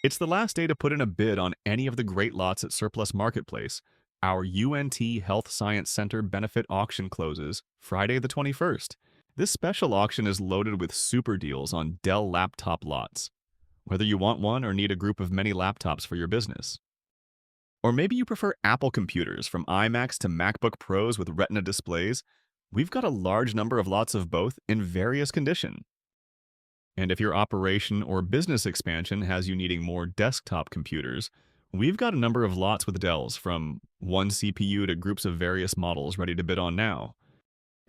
It's the last day to put in a bid on any of the great lots at Surplus Marketplace. Our UNT Health Science Center benefit auction closes Friday the 21st. This special auction is loaded with super deals on Dell laptop lots, whether you want one or need a group of many laptops for your business. Or maybe you prefer Apple computers from iMacs to MacBook Pros with Retina displays. We've got a large number of lots of both in various condition. And if your operation or business expansion has you needing more desktop computers, we've got a number of lots with Dells from one CPU to groups of various models ready to bid on now.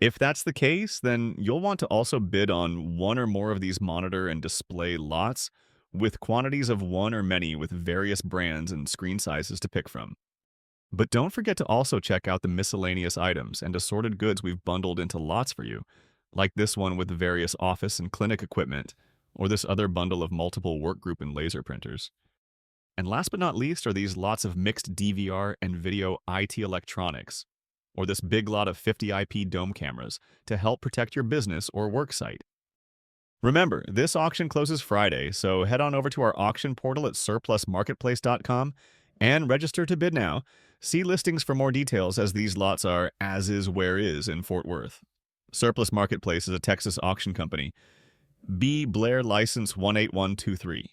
If that's the case, then you'll want to also bid on one or more of these monitor and display lots with quantities of one or many with various brands and screen sizes to pick from. But don't forget to also check out the miscellaneous items and assorted goods we've bundled into lots for you, like this one with various office and clinic equipment, or this other bundle of multiple workgroup and laser printers. And last but not least are these lots of mixed DVR and video IT electronics, or this big lot of 50 IP dome cameras to help protect your business or work site. Remember, this auction closes Friday, so head on over to our auction portal at surplusmarketplace.com and register to bid now. See listings for more details, as these lots are as is where is in Fort Worth. Surplus Marketplace is a Texas auction company. B. Blair License 18123.